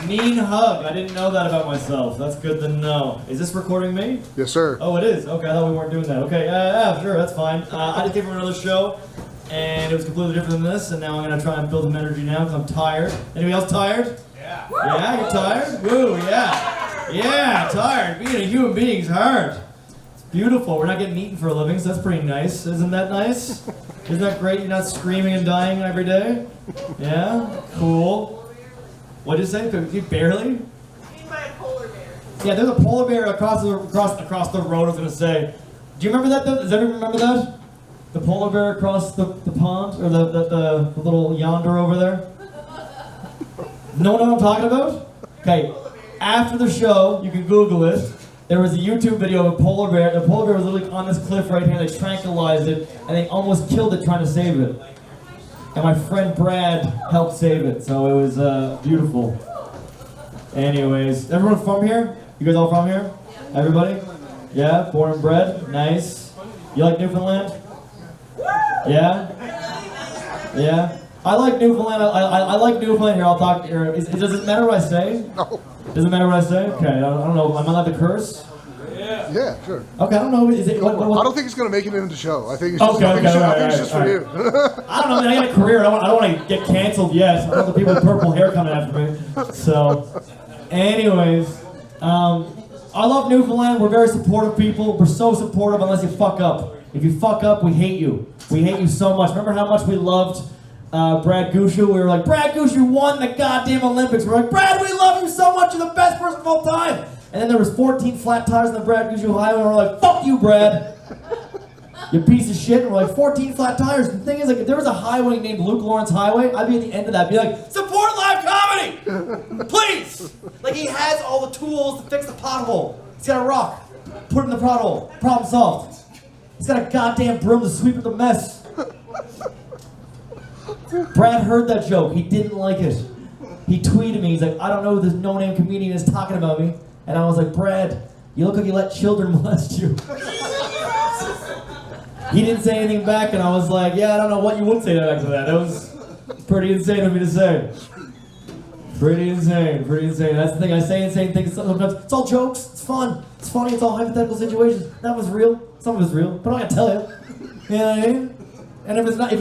Mean hug. I didn't know that about myself. That's good to know. Is this recording me? Yes, sir. Oh, it is. Okay, I thought we weren't doing that. Okay, yeah, sure, that's fine. I just came from another show, and it was completely different than this, and now I'm going to try and build some energy now because I'm tired. Anybody else tired? Yeah. Yeah, you're tired? Woo, yeah. Yeah, tired. Being a human being is hard. It's beautiful. We're not getting eaten for a living, so that's pretty nice. Isn't that nice? Isn't that great? You're not screaming and dying every day? Yeah? Cool. What'd you say? Barely? By a polar bear. Yeah, there's a polar bear across the road. I was gonna say. Do you remember that though? Does everyone remember that? The polar bear across the pond, or the little yonder over there? No one know what I'm talking about? Okay. After the show, you can Google it. There was a YouTube video of a polar bear. The polar bear was literally on this cliff right here. They tranquilized it, and they almost killed it trying to save it. And my friend Brad helped save it, so it was beautiful. Anyways, everyone from here? You guys all from here? Everybody? Yeah? Born and bred? Nice. You like Newfoundland? Yeah? Yeah? I like Newfoundland. I like Newfoundland here. I'll talk here. Does it matter what I say? No. Does it matter what I say? Okay, I don't know. Am I allowed to curse? Yeah, sure. Okay, I don't know. Is it? What? I don't think it's going to make it into the show. I think it's just, I think it's just for you. I don't know. I mean, I got a career. I don't want to get canceled yet. I don't want the people with purple hair coming after me. So, anyways, I love Newfoundland. We're very supportive people. We're so supportive unless you fuck up. If you fuck up, we hate you. We hate you so much. Remember how much we loved Brad Gushu? We were like, Brad Gushu won the goddamn Olympics. We're like, Brad, we love you so much. You're the best person of all time. And then there was 14 flat tires on the Brad Gushu Highway, and we're like, fuck you, Brad. You piece of shit. And we're like, 14 flat tires. And the thing is, like, if there was a highway named Luke Lawrence Highway, I'd be at the end of that, be like, support live comedy! Please! Like, he has all the tools to fix the pothole. He's got a rock. Put it in the pothole. Problem solved. He's got a goddamn broom to sweep up the mess. Brad heard that joke. He didn't like it. He tweeted me. He's like, I don't know who this no-name comedian is talking about me. And I was like, Brad, you look like you let children molest you. He didn't say anything back, and I was like, yeah, I don't know what you would say back to that. That was pretty insane of me to say. Pretty insane, pretty insane. That's the thing, I say insane things sometimes. It's all jokes, it's fun, it's funny, it's all hypothetical situations. That was real, some of it's real, but I'm not gonna tell you. You know what I mean? And if it's not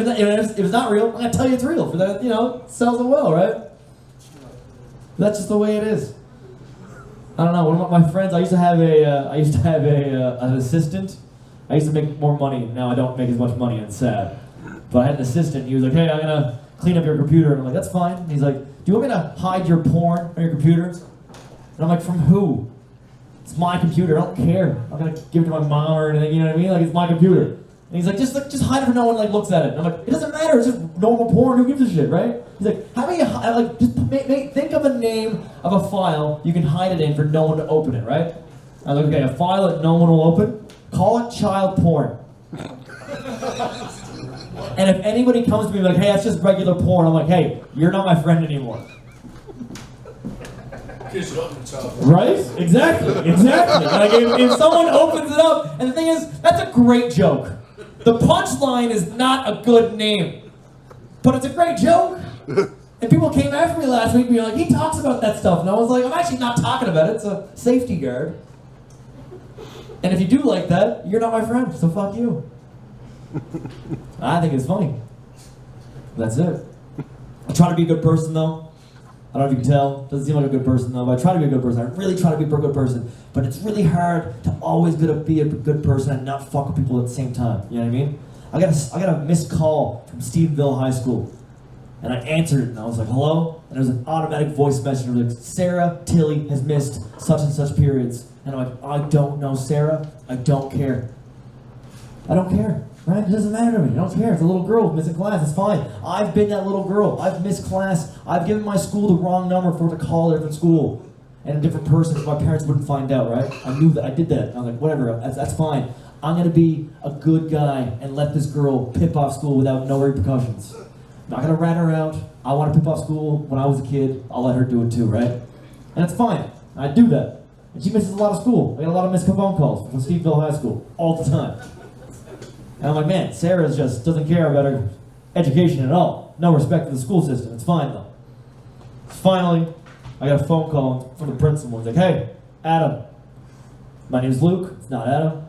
real, I'm gonna tell you it's real. For that, you know, it sells it well, right? That's just the way it is. I don't know. One of my friends, I used to have an assistant. I used to make more money. Now I don't make as much money, and it's sad. But I had an assistant. He was like, "Hey, I'm gonna clean up your computer," and I'm like, "That's fine." And he's like, "Do you want me to hide your porn on your computer?" And I'm like, "From who? It's my computer. I don't care. I'm gonna give it to my mom or anything. You know what I mean? Like, it's my computer." And he's like, just hide it for no one like looks at it. And I'm like, it doesn't matter. It's just normal porn. Who gives a shit, right? He's like, how about you just think of a name of a file you can hide it in for no one to open it, right? I'm like, okay, a file that no one will open. Call it child porn. And if anybody comes to me like, hey, that's just regular porn, I'm like, hey, you're not my friend anymore. Right? Exactly. Like if someone opens it up, and the thing is, that's a great joke. The punchline is not a good name, but it's a great joke. And people came after me last week being like, he talks about that stuff. And I was like, I'm actually not talking about it. It's a safety guard. And if you do like that, you're not my friend, so fuck you. I think it's funny. That's it. I try to be a good person, though. I don't know if you can tell. Doesn't seem like a good person, though, but I try to be a good person. I really try to be a good person. But it's really hard to always be a good person and not fuck with people at the same time. You know what I mean? I got a missed call from Stephenville High School. And I answered it, and I was like, hello? And it was an automatic voice message. It was like, Sarah Tilly has missed such and such periods. And I'm like, I don't know Sarah. I don't care. I don't care, right? It doesn't matter to me. I don't care. It's a little girl missing class. It's fine. I've been that little girl. I've missed class. I've given my school the wrong number for it to call a different school and a different person so my parents wouldn't find out, right? I knew that. I did that. I was like, whatever. That's fine. I'm going to be a good guy and let this girl pip off school without no repercussions. I'm not going to rat her out. I want to pip off school when I was a kid. I'll let her do it too, right? And it's fine. I do that. And she misses a lot of school. I get a lot of missed phone calls from Steveville High School all the time. And I'm like, man, Sarah just doesn't care about her education at all. No respect for the school system. It's fine, though. Finally, I got a phone call from the principal. He's like, hey, Adam. My name's Luke. It's not Adam.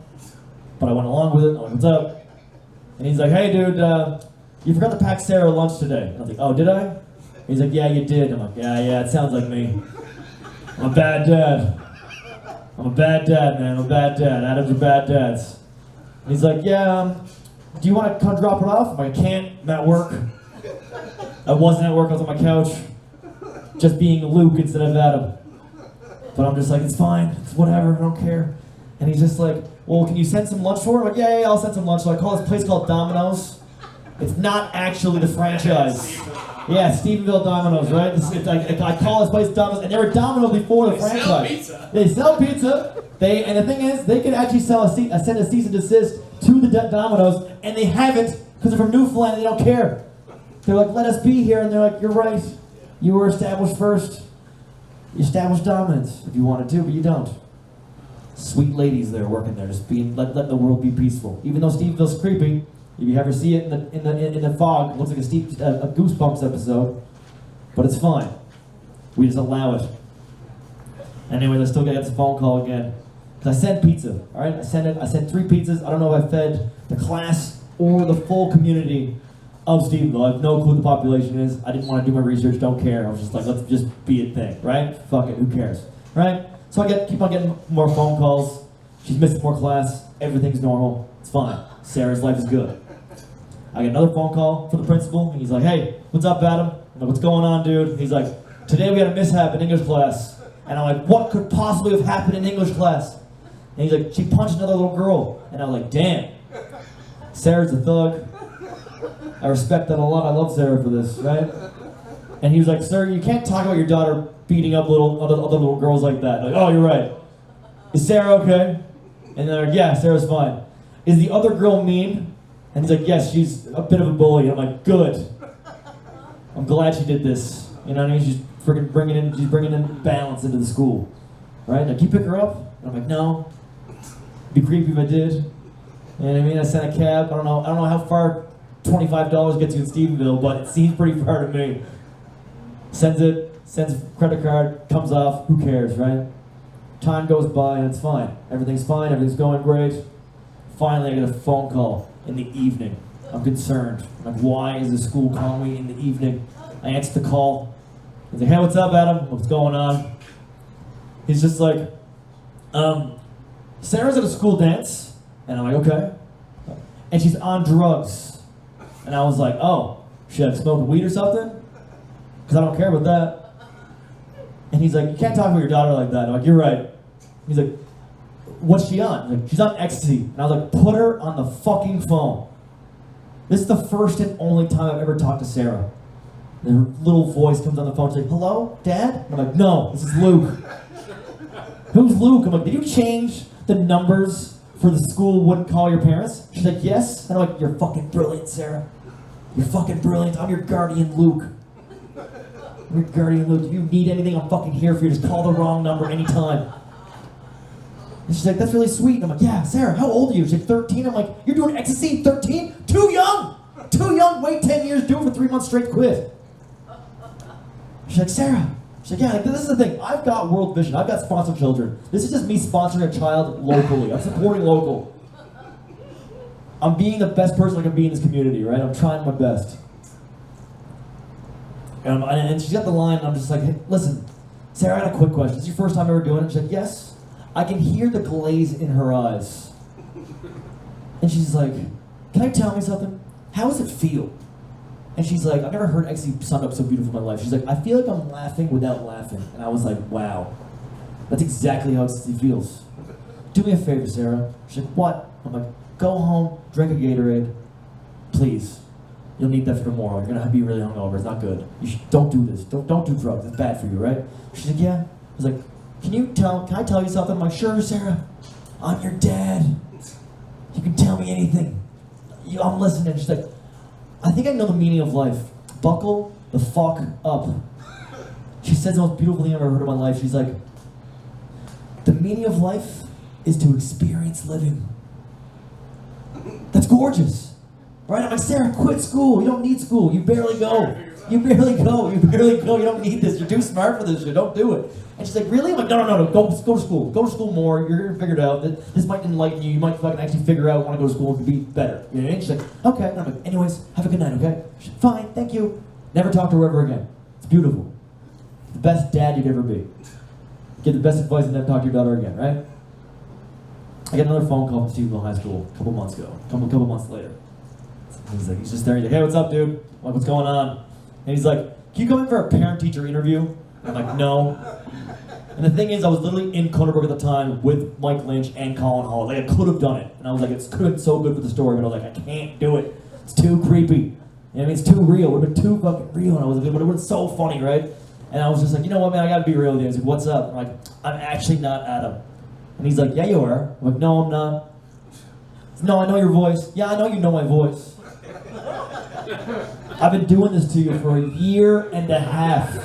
But I went along with it. I'm like, what's up? And he's like, hey, dude, you forgot to pack Sarah lunch today. And I was like, oh, did I? He's like, yeah, you did. I'm like, yeah, it sounds like me. I'm a bad dad. I'm a bad dad, man. I'm a bad dad. Adam's are bad dads. And he's like, yeah, do you want to come drop it off? I'm like, I can't. I'm at work. I wasn't at work. I was on my couch. Just being Luke instead of Adam. But I'm just like, it's fine. It's whatever. I don't care. And he's just like, well, can you send some lunch for her? I'm like, yeah, I'll send some lunch. So I call this place called Domino's. It's not actually the franchise. Yeah, Stephenville Domino's, right? I call this place Domino's, and they were Domino's before the franchise. They sell pizza. And the thing is, they could actually send a cease and desist to the Domino's, and they haven't because they're from Newfoundland and they don't care. They're like, let us be here, and they're like, you're right. You were established first. You established dominance if you wanted to, but you don't. Sweet ladies there working there, just letting the world be peaceful. Even though Steveville's creepy, if you ever see it in the fog, it looks like a Goosebumps episode, but it's fine. We just allow it. Anyway, I still got this phone call again. Because I sent pizza, all right? I sent 3 pizzas. I don't know if I fed the class or the full community of Stephenville. I have no clue what the population is. I didn't want to do my research, don't care. I was just like, let's just be a thing, right? Fuck it, who cares, right? So I keep on getting more phone calls. She's missing more class. Everything's normal. It's fine. Sarah's life is good. I get another phone call from the principal, and he's like, hey, what's up, Adam? I'm like, what's going on, dude? He's like, today we had a mishap in English class. And I'm like, what could possibly have happened in English class? And he's like, she punched another little girl. And I'm like, damn. Sarah's a thug. I respect that a lot. I love Sarah for this, right? And he was like, sir, you can't talk about your daughter beating up other little girls like that. Like, oh, you're right. Is Sarah okay? And they're like, yeah, Sarah's fine. Is the other girl mean? And he's like, yes, she's a bit of a bully. And I'm like, good. I'm glad she did this. You know what I mean? She's bringing in balance into the school. Right? Like, can you pick her up? And I'm like, no. It'd be creepy if I did. You know what I mean? I sent a cab. I don't know how far $25 gets you in Stephenville, but it seems pretty far to me. Sends a credit card, comes off, who cares, right? Time goes by and it's fine. Everything's fine, everything's going great. Finally, I get a phone call in the evening. I'm concerned. I'm like, why is the school calling me in the evening? I answer the call. He's like, hey, what's up, Adam? What's going on? He's just like, Sarah's at a school dance. And I'm like, okay. And she's on drugs. And I was like, oh, should I smoke weed or something? Because I don't care about that. And he's like, you can't talk about your daughter like that. I'm like, you're right. He's like, what's she on? I'm like, she's on ecstasy. And I was like, put her on the fucking phone. This is the first and only time I've ever talked to Sarah. And her little voice comes on the phone. She's like, hello, Dad? And I'm like, no, this is Luke. Who's Luke? I'm like, did you change the numbers for the school wouldn't call your parents? She's like, yes. And I'm like, you're fucking brilliant, Sarah. You're fucking brilliant. I'm your guardian, Luke. I'm your guardian, Luke. If you need anything, I'm fucking here for you. Just call the wrong number anytime. And she's like, that's really sweet. And I'm like, yeah, Sarah, how old are you? She's like, 13. I'm like, you're doing ecstasy at 13? Too young! Too young, wait 10 years, do it for 3 months straight, quit. She's like, Sarah. She's like, yeah, like, this is the thing. I've got world vision. I've got sponsored children. This is just me sponsoring a child locally. I'm supporting local. I'm being the best person I can be in this community, right? I'm trying my best. And she's got the line, and I'm just like, hey, listen, Sarah, I had a quick question. Is this your first time ever doing it? She's like, yes. I can hear the glaze in her eyes. And she's like, can I tell me something? How does it feel? And she's like, I've never heard ecstasy summed up so beautiful in my life. She's like, I feel like I'm laughing without laughing. And I was like, wow. That's exactly how ecstasy feels. Do me a favor, Sarah. She's like, what? I'm like, go home, drink a Gatorade, please. You'll need that for tomorrow. You're gonna be really hungover. It's not good. Don't do this. Don't do drugs. It's bad for you, right? She's like, yeah. I was like, can I tell you something? I'm like, sure, Sarah. I'm your dad. You can tell me anything. I'm listening. She's like, I think I know the meaning of life. Buckle the fuck up. She says the most beautiful thing I've ever heard in my life. She's like, the meaning of life is to experience living. That's gorgeous. Right? I'm like, Sarah, quit school. You don't need school. You barely go. You barely go. You barely go. You don't need this. You're too smart for this shit. Don't do it. And she's like, really? I'm like, no. Go to school. Go to school more. You're going to figure it out. This might enlighten you. You might fucking actually figure out, want to go to school and be better. You know what I mean? She's like, okay. And I'm like, anyways, have a good night, okay? She's like, fine, thank you. Never talk to her ever again. It's beautiful. The best dad you'd ever be. Get the best advice and never talk to your daughter again, right? I get another phone call from Stevensville High School a couple months ago. Couple months later. He's just there. He's like, hey, what's up, dude? I'm like, what's going on? And he's like, can you come in for a parent-teacher interview? I'm like, no. And the thing is, I was literally in Coderberg at the time with Mike Lynch and Colin Hall. Like, I could have done it. And I was like, it's good, so good for the story, but I was like, I can't do it. It's too creepy. You know what I mean? It's too real. It would have been too fucking real. And I was like, it would have been so funny, right? And I was just like, you know what, man, I gotta be real with you. He's like, what's up? I'm like, I'm actually not Adam. And he's like, yeah, you are. I'm like, no, I'm not. No, I know your voice. Yeah, I know you know my voice. I've been doing this to you for a year and a half.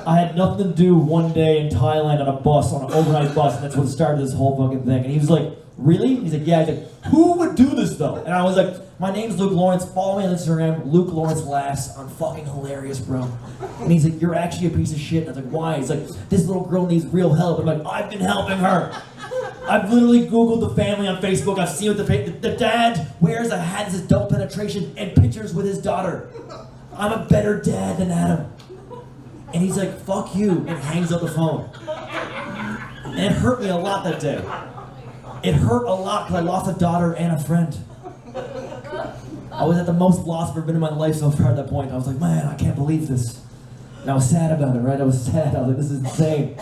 I had nothing to do one day in Thailand on a bus, on an overnight bus, and that's what started this whole fucking thing. And he was like, really? He's like, yeah. He's like, who would do this though? And I was like, my name's Luke Lawrence. Follow me on Instagram. Luke Lawrence laughs. I'm fucking hilarious, bro. And he's like, you're actually a piece of shit. And I was like, why? He's like, this little girl needs real help. I'm like, I've been helping her. I've literally Googled the family on Facebook. I've seen what the dad wears a hat as adult penetration and pictures with his daughter. I'm a better dad than Adam. And he's like, fuck you, and hangs up the phone. And it hurt me a lot that day. It hurt a lot because I lost a daughter and a friend. I was at the most lost I've ever been in my life so far at that point. I was like, man, I can't believe this. And I was sad about it, right? I was sad. I was like, this is insane.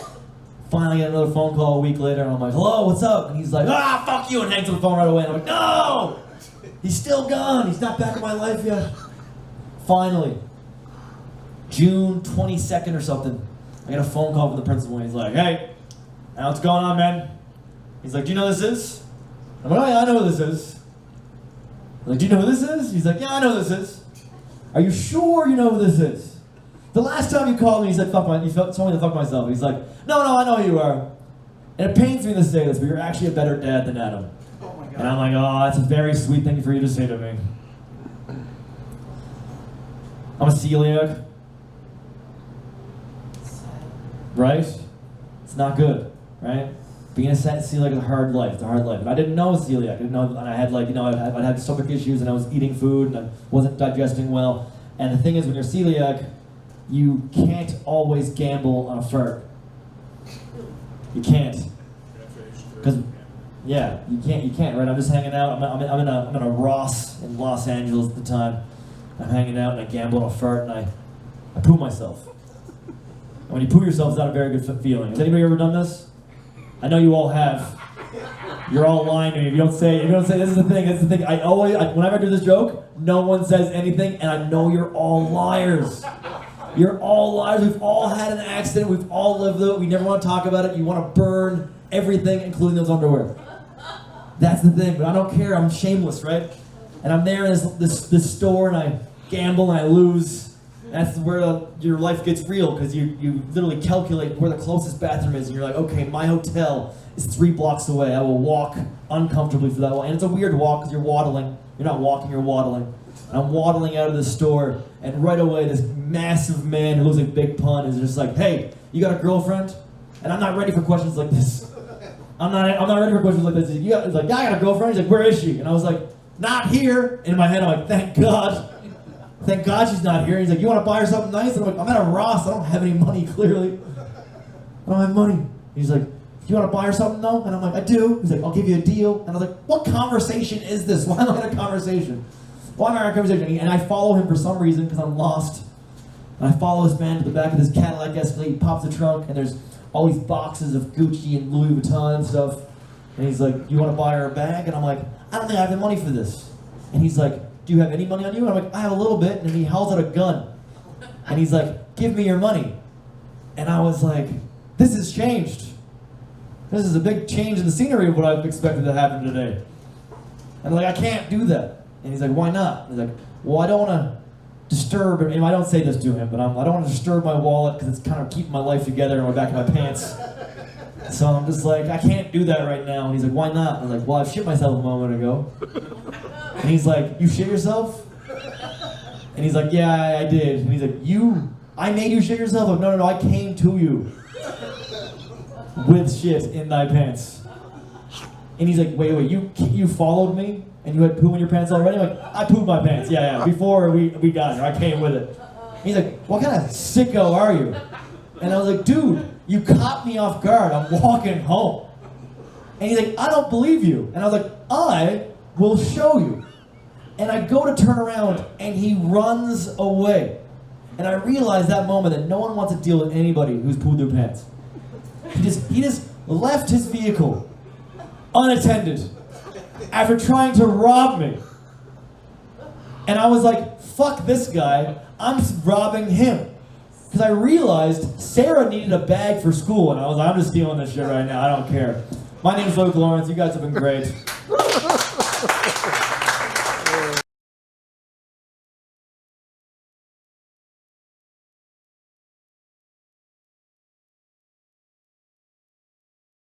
Finally, I get another phone call a week later, and I'm like, hello, what's up? And he's like, fuck you, and hangs up the phone right away. And I'm like, no! He's still gone. He's not back in my life yet. Finally, June 22nd or something, I get a phone call from the principal, and he's like, hey, what's going on, man? He's like, do you know who this is? I'm like, oh yeah, I know who this is. I'm like, do you know who this is? He's like, yeah, I know who this is. Are you sure you know who this is? The last time you called me, he said, he told me to fuck myself. He's like, no, I know who you are. And it pains me to say this, but you're actually a better dad than Adam. Oh my God. And I'm like, oh, that's a very sweet thing for you to say to me. I'm a celiac. Right? It's not good, right? Being a celiac is a hard life. It's a hard life. And I didn't know celiac. I didn't know, and I had I'd had stomach issues, and I was eating food, and I wasn't digesting well. And the thing is, when you're celiac, you can't always gamble on a fart. You can't. Because, yeah, you can't, right? I'm just hanging out. I'm in a Ross in Los Angeles at the time. I'm hanging out, and I gamble on a fart, and I poo myself. And when you poo yourself, it's not a very good feeling. Has anybody ever done this? I know you all have. You're all lying to me. If you don't say, this is the thing, whenever I do this joke, no one says anything, and I know you're all liars. You're all liars. We've all had an accident. We've all lived it. We never want to talk about it. You want to burn everything, including those underwear. That's the thing, but I don't care. I'm shameless, right? And I'm there in this store, and I gamble, and I lose. That's where your life gets real, because you literally calculate where the closest bathroom is, and you're like, okay, my hotel is 3 blocks away. I will walk uncomfortably for that one. And it's a weird walk, because you're waddling. You're not walking, you're waddling. And I'm waddling out of the store, and right away, this massive man who looks like Big Pun is just like, hey, you got a girlfriend? And I'm not ready for questions like this. I'm not ready for questions like this. He's like, yeah, I got a girlfriend. He's like, where is she? And I was like, not here. In my head, I'm like, thank God. Thank God she's not here. He's like, you want to buy her something nice? And I'm like, I'm at a Ross. I don't have any money, clearly. I don't have money. He's like, you want to buy her something, though? And I'm like, I do. He's like, I'll give you a deal. And I was like, what conversation is this? Why am I in a conversation? Why am I in a conversation? And I follow him for some reason, because I'm lost. And I follow this man to the back of this Cadillac Escalade. He pops the trunk, and there's all these boxes of Gucci and Louis Vuitton and stuff. And he's like, you want to buy her a bag? And I'm like, I don't think I have the money for this. And he's like, do you have any money on you? And I'm like, I have a little bit. And he hauls out a gun. And he's like, give me your money. And I was like, this has changed. This is a big change in the scenery of what I've expected to happen today. And I'm like, I can't do that. And he's like, why not? He's like, well, I don't want to disturb, and I don't say this to him, but I don't want to disturb my wallet, because it's kind of keeping my life together in my back of my pants. So I'm just like, I can't do that right now. And he's like, why not? I was like, well, I shit myself a moment ago. And he's like, you shit yourself? And he's like, yeah, I did. And he's like, I made you shit yourself? I'm like, no, I came to you with shit in thy pants. And he's like, wait, you followed me? And you had poo in your pants already? I'm like, I pooped my pants, yeah. Before we got here, I came with it. And he's like, what kind of sicko are you? And I was like, dude, you caught me off guard. I'm walking home. And he's like, I don't believe you. And I was like, I will show you. And I go to turn around, and he runs away. And I realized that moment that no one wants to deal with anybody who's pooed their pants. He just left his vehicle unattended after trying to rob me. And I was like, fuck this guy, I'm robbing him. Because I realized Sarah needed a bag for school, and I was like, I'm just stealing this shit right now, I don't care. My name's Luke Lawrence, you guys have been great.